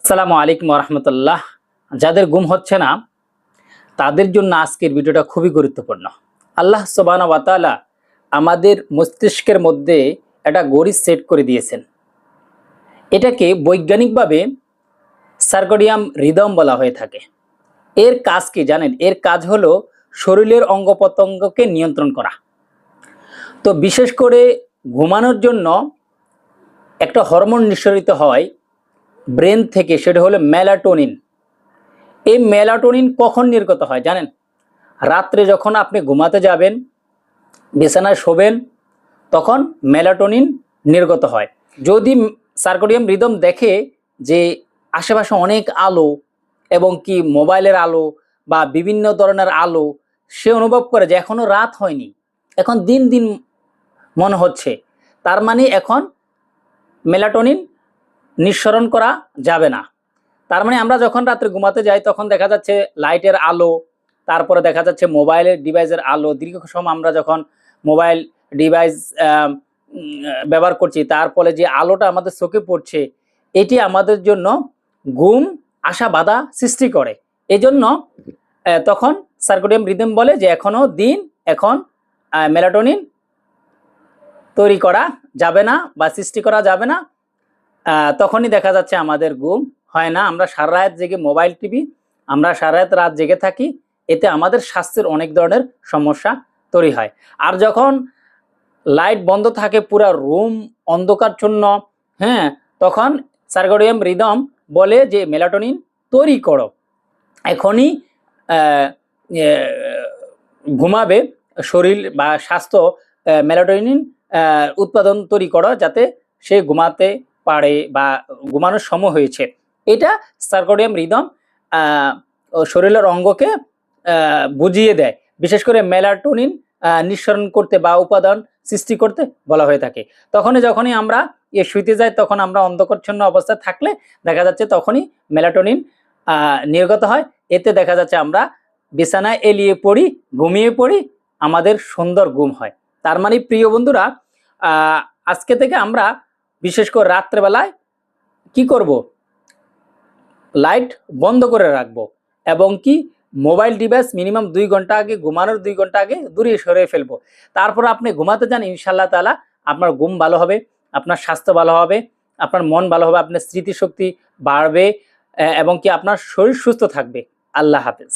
আসসালামু আলাইকুম রহমতুল্লাহ। যাদের ঘুম হচ্ছে না তাদের জন্য আজকের ভিডিওটা খুবই গুরুত্বপূর্ণ। আল্লাহ সুবহানাহু ওয়া তাআলা আমাদের মস্তিষ্কের মধ্যে একটা ঘড়ি সেট করে দিয়েছেন। এটাকে বৈজ্ঞানিকভাবে সার্কাডিয়ান রিদম বলা হয়ে থাকে। এর কাজ কি জানেন? এর কাজ হলো শরীরের অঙ্গ প্রত্যঙ্গকে নিয়ন্ত্রণ করা। তো বিশেষ করে ঘুমানোর জন্য একটা হরমোন নিঃসরিত হয় ব্রেন থেকে, সেটা হলো মেলাটোনিন। এই মেলাটোনিন কখন নির্গত হয় জানেন? রাত্রে যখন আপনি ঘুমাতে যাবেন, বিছানায় শোবেন, তখন মেলাটোনিন নির্গত হয়। যদি সার্কাডিয়ান রিদম দেখে যে আশেপাশে অনেক আলো এবং কি মোবাইলের আলো বা বিভিন্ন ধরনের আলো, সে অনুভব করে যে এখনো রাত হয়নি, এখন দিন দিন মনে হচ্ছে, তার মানে এখন মেলাটোনিন নিঃসরণ করা যাবে না। তার মানে আমরা যখন রাত্রে ঘুমাতে যাই তখন দেখা যাচ্ছে লাইটের আলো, তারপরে দেখা যাচ্ছে মোবাইলের ডিভাইসের আলো, দীর্ঘ সময় আমরা যখন মোবাইল ডিভাইস ব্যবহার করছি, তার ফলে যে আলোটা আমাদের চোখে পড়ছে, এটি আমাদের জন্য ঘুম আসা বাধা সৃষ্টি করে। এজন্য তখন সার্কাডিয়ান রিদম বলে যে এখনো দিন, এখন মেলাটোনিন তৈরি করা যাবে না বা সৃষ্টি করা যাবে না। তখনই দেখা যাচ্ছে আমাদের ঘুম হয় না। আমরা সারা রাত জেগে মোবাইল টিভি, আমরা সারা রাত জেগে থাকি, এতে আমাদের স্বাস্থ্যের অনেক ধরনের সমস্যা তৈরি হয়। আর যখন লাইট বন্ধ থাকে, পুরা রুম অন্ধকারচ্ছন্ন, হ্যাঁ, তখন সার্কাডিয়ান রিদম বলে যে মেলাটোনিন তৈরি করো, এখনই ঘুমাবে শরীর বা স্বাস্থ্য, মেলাটোনিন উৎপাদন তৈরি করো যাতে সে ঘুমাতে পারে বা ঘুমানোর সময় হয়েছে। এটা সার্কাডিয়ান রিদম শরীরের অঙ্গকে বুঝিয়ে দেয়, বিশেষ করে মেলাটোনিন নিঃসরণ করতে বা উপাদান সৃষ্টি করতে বলা হয়ে থাকে। যখনই আমরা শুইতে যাই, তখন আমরা অন্ধকারচ্ছন্ন অবস্থায় থাকলে দেখা যাচ্ছে তখনই মেলাটোনিন নির্গত হয়। এতে দেখা যাচ্ছে আমরা বিছানায় এলিয়ে পড়ি, ঘুমিয়ে পড়ি, আমাদের সুন্দর ঘুম হয়। তার মানে প্রিয় বন্ধুরা, আজকে থেকে আমরা বিশেষ করে রাত্রেবেলায় কি করব? লাইট বন্ধ করে রাখবো এবং কি মোবাইল ডিভাইস মিনিমাম 2 ঘন্টা আগে, ঘুমানোর 2 ঘন্টা আগে দূরে সরিয়ে ফেলবো। তারপর আপনি ঘুমাতে যান, ইনশাআল্লাহ তাআলা আপনার ঘুম ভালো হবে, আপনার স্বাস্থ্য ভালো হবে, আপনার মন ভালো হবে, আপনার স্মৃতিশক্তি বাড়বে এবং কি আপনার শরীর সুস্থ থাকবে। আল্লাহ হাফেজ।